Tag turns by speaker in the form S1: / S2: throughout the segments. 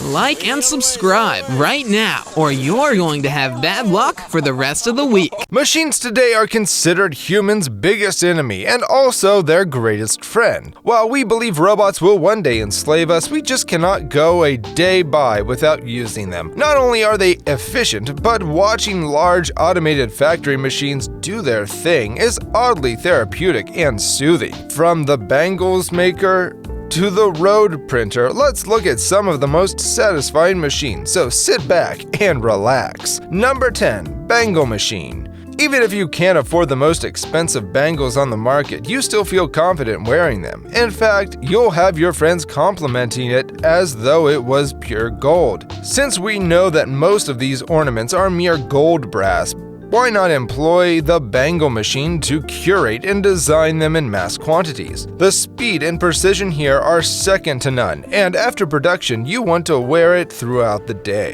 S1: like and subscribe right now, or you're going to have bad luck for the rest of the week.
S2: Machines today are considered humans' biggest enemy and also their greatest friend. While we believe robots will one day enslave us, we just cannot go a day by without using them. Not only are they efficient, but watching large automated factory machines do their thing is oddly therapeutic and soothing. From the Bangles maker to the road printer, let's look at some of the most satisfying machines, so sit back and relax. Number 10. Bangle machine. Even if you can't afford the most expensive bangles on the market, you still feel confident wearing them. In fact, you'll have your friends complimenting it as though it was pure gold. Since we know that most of these ornaments are mere gold brass, why not employ the Bangle machine to curate and design them in mass quantities? The speed and precision here are second to none, and after production, you want to wear it throughout the day.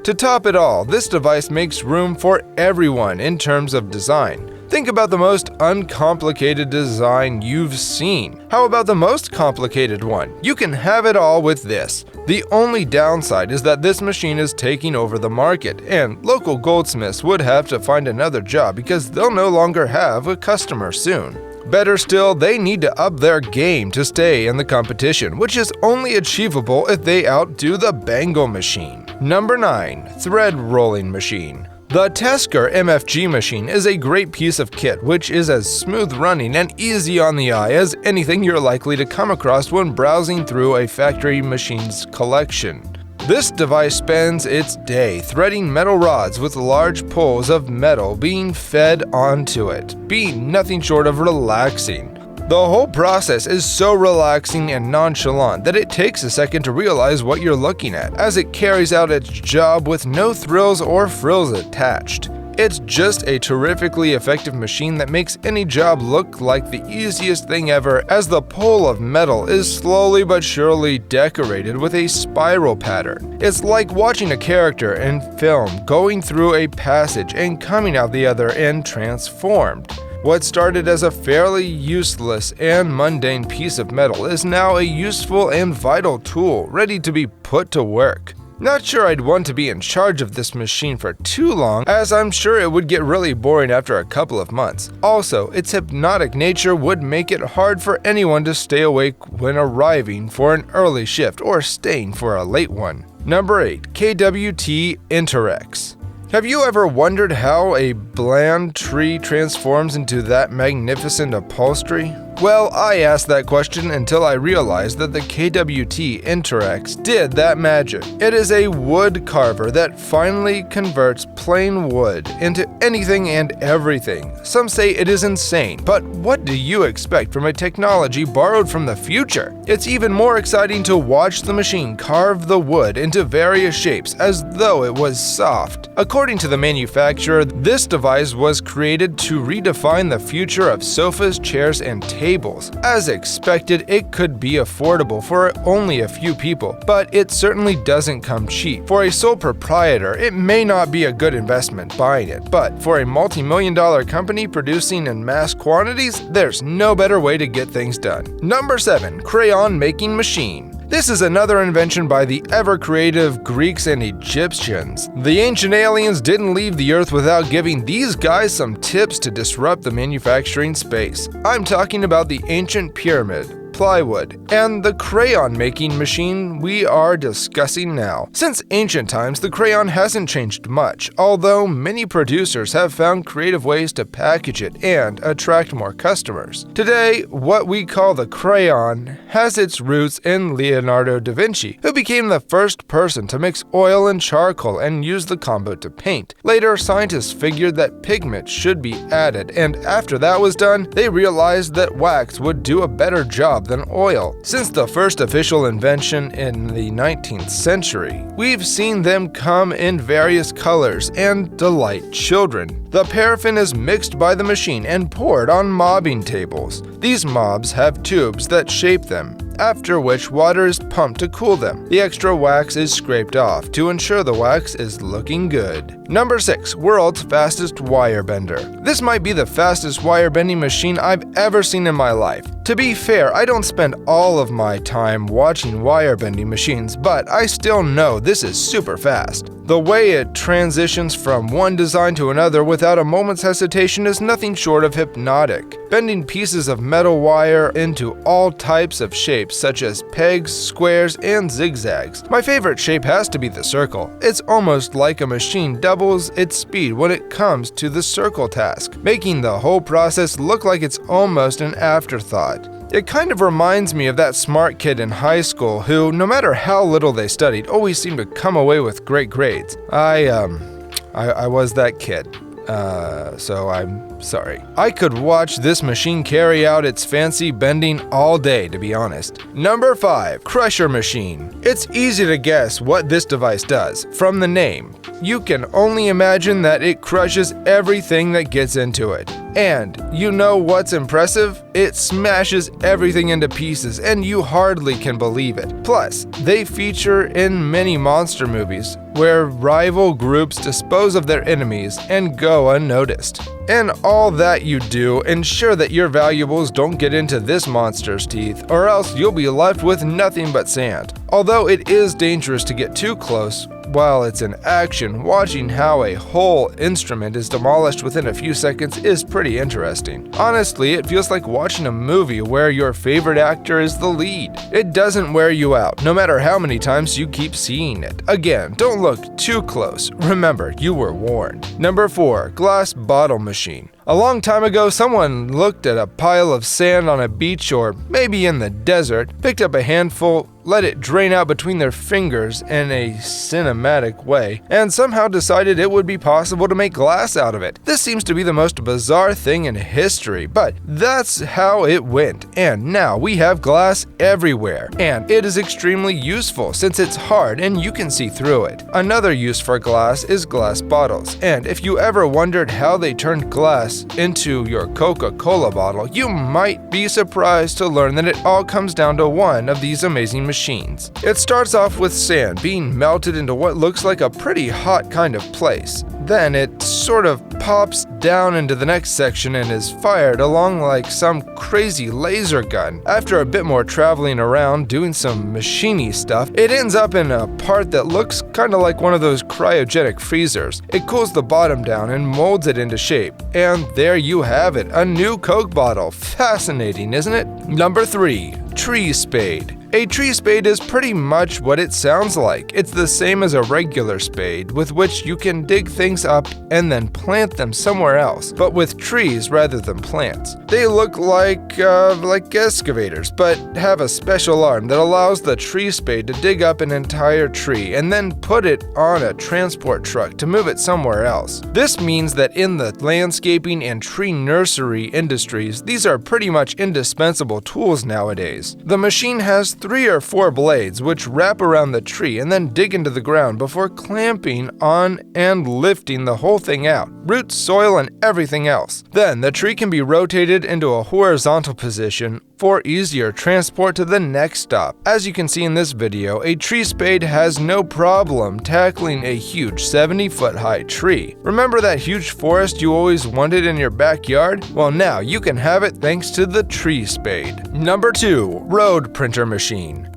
S2: To top it all, this device makes room for everyone in terms of design. Think about the most uncomplicated design you've seen. How about the most complicated one? You can have it all with this. The only downside is that this machine is taking over the market, and local goldsmiths would have to find another job because they'll no longer have a customer soon. Better still, they need to up their game to stay in the competition, which is only achievable if they outdo the Bangle machine. Number 9. Thread rolling machine. The Tesker MFG machine is a great piece of kit which is as smooth running and easy on the eye as anything you're likely to come across when browsing through a factory machine's collection. This device spends its day threading metal rods with large pulls of metal being fed onto it, being nothing short of relaxing. The whole process is so relaxing and nonchalant that it takes a second to realize what you're looking at, as it carries out its job with no thrills or frills attached. It's just a terrifically effective machine that makes any job look like the easiest thing ever, as the pole of metal is slowly but surely decorated with a spiral pattern. It's like watching a character in film going through a passage and coming out the other end transformed. What started as a fairly useless and mundane piece of metal is now a useful and vital tool ready to be put to work. Not sure I'd want to be in charge of this machine for too long, as I'm sure it would get really boring after a couple of months. Also, its hypnotic nature would make it hard for anyone to stay awake when arriving for an early shift or staying for a late one. Number 8. KWT Interex. Have you ever wondered how a bland tree transforms into that magnificent upholstery? Well, I asked that question until I realized that the KWT Interex did that magic. It is a wood carver that finally converts plain wood into anything and everything. Some say it is insane, but what do you expect from a technology borrowed from the future? It's even more exciting to watch the machine carve the wood into various shapes as though it was soft. According to the manufacturer, this device was created to redefine the future of sofas, chairs, and tables. As expected, it could be affordable for only a few people, but it certainly doesn't come cheap. For a sole proprietor, it may not be a good investment buying it, but for a multi-million-dollar company producing in mass quantities, there's no better way to get things done. Number 7. Crayon making machine. This is another invention by the ever-creative Greeks and Egyptians. The ancient aliens didn't leave the Earth without giving these guys some tips to disrupt the manufacturing space. I'm talking about the ancient pyramid, plywood, and the crayon-making machine we are discussing now. Since ancient times, the crayon hasn't changed much, although many producers have found creative ways to package it and attract more customers. Today, what we call the crayon has its roots in Leonardo da Vinci, who became the first person to mix oil and charcoal and use the combo to paint. Later, scientists figured that pigment should be added, and after that was done, they realized that wax would do a better job than oil. Since the first official invention in the 19th century, we've seen them come in various colors and delight children. The paraffin is mixed by the machine and poured on mobbing tables. These mobs have tubes that shape them, after which water is pumped to cool them. The extra wax is scraped off to ensure the wax is looking good. Number 6. World's fastest wire bender. This might be the fastest wire bending machine I've ever seen in my life. To be fair, I don't spend all of my time watching wire bending machines, but I still know this is super fast. The way it transitions from one design to another without a moment's hesitation is nothing short of hypnotic, bending pieces of metal wire into all types of shapes such as pegs, squares, and zigzags. My favorite shape has to be the circle. It's almost like a machine doubles its speed when it comes to the circle task, making the whole process look like it's almost an afterthought. It kind of reminds me of that smart kid in high school who, no matter how little they studied, always seemed to come away with great grades. I was that kid. So I'm sorry. I could watch this machine carry out its fancy bending all day, to be honest. Number 5. Crusher machine. It's easy to guess what this device does from the name. You can only imagine that it crushes everything that gets into it. And you know what's impressive? It smashes everything into pieces, and you hardly can believe it. Plus, they feature in many monster movies where rival groups dispose of their enemies and go unnoticed. And all that you do, ensure that your valuables don't get into this monster's teeth, or else you'll be left with nothing but sand. Although it is dangerous to get too close while it's in action, watching how a whole instrument is demolished within a few seconds is pretty interesting. Honestly, it feels like watching a movie where your favorite actor is the lead. It doesn't wear you out, no matter how many times you keep seeing it. Again, don't look too close. Remember, you were warned. Number 4. Glass bottle machine. A long time ago, someone looked at a pile of sand on a beach or maybe in the desert, picked up a handful, let it drain out between their fingers in a cinematic way, and somehow decided it would be possible to make glass out of it. This seems to be the most bizarre thing in history, but that's how it went, and now we have glass everywhere, and it is extremely useful since it's hard and you can see through it. Another use for glass is glass bottles, and if you ever wondered how they turned glass into your Coca-Cola bottle, you might be surprised to learn that it all comes down to one of these amazing machines. It starts off with sand being melted into what looks like a pretty hot kind of place. Then it sort of pops down into the next section and is fired along like some crazy laser gun. After a bit more traveling around doing some machiny stuff, it ends up in a part that looks kind of like one of those cryogenic freezers. It cools the bottom down and molds it into shape. And there you have it, a new Coke bottle. Fascinating, isn't it? Number 3. Tree spade. A tree spade is pretty much what it sounds like. It's the same as a regular spade, with which you can dig things up and then plant them somewhere else, but with trees rather than plants. They look like excavators, but have a special arm that allows the tree spade to dig up an entire tree and then put it on a transport truck to move it somewhere else. This means that in the landscaping and tree nursery industries, these are pretty much indispensable tools nowadays. The machine has 3 or 4 blades which wrap around the tree and then dig into the ground before clamping on and lifting the whole thing out, roots, soil, and everything else. Then the tree can be rotated into a horizontal position for easier transport to the next stop. As you can see in this video, a tree spade has no problem tackling a huge 70-foot high tree. Remember that huge forest you always wanted in your backyard? Well, now you can have it thanks to the tree spade. Number 2. Road printer machine.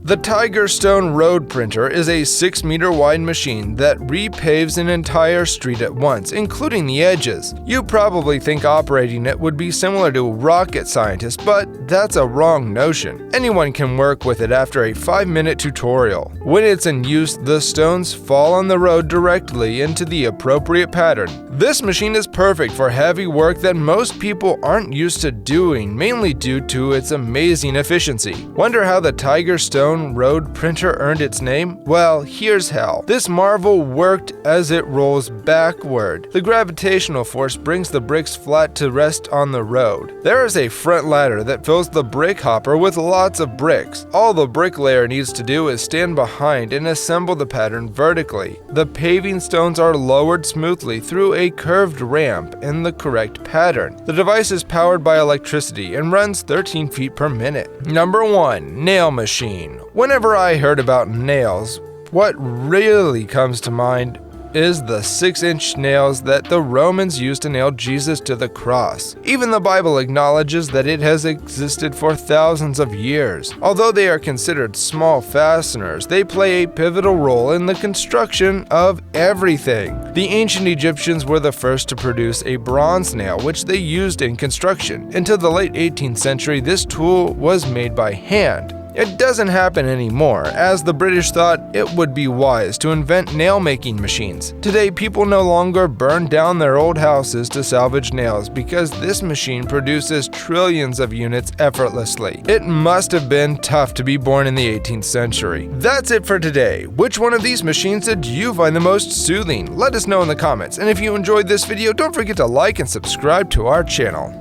S2: The Tiger Stone Road Printer is a 6-meter wide machine that repaves an entire street at once, including the edges. You probably think operating it would be similar to rocket scientists, but that's a wrong notion. Anyone can work with it after a 5-minute tutorial. When it's in use, the stones fall on the road directly into the appropriate pattern. This machine is perfect for heavy work that most people aren't used to doing, mainly due to its amazing efficiency. Wonder how the Tiger Stone Road Printer earned its name? Well, here's how. This marvel worked as it rolls backward. The gravitational force brings the bricks flat to rest on the road. There is a front ladder that fills the brick hopper with lots of bricks. All the bricklayer needs to do is stand behind and assemble the pattern vertically. The paving stones are lowered smoothly through a curved ramp in the correct pattern. The device is powered by electricity and runs 13 feet per minute. Number 1. Nail machine. Whenever I heard about nails, what really comes to mind is the 6-inch nails that the Romans used to nail Jesus to the cross. Even the Bible acknowledges that it has existed for thousands of years. Although they are considered small fasteners, they play a pivotal role in the construction of everything. The ancient Egyptians were the first to produce a bronze nail, which they used in construction. Until the late 18th century, this tool was made by hand. It doesn't happen anymore, as the British thought it would be wise to invent nail-making machines. Today, people no longer burn down their old houses to salvage nails because this machine produces trillions of units effortlessly. It must have been tough to be born in the 18th century. That's it for today. Which one of these machines did you find the most soothing? Let us know in the comments, and if you enjoyed this video, don't forget to like and subscribe to our channel.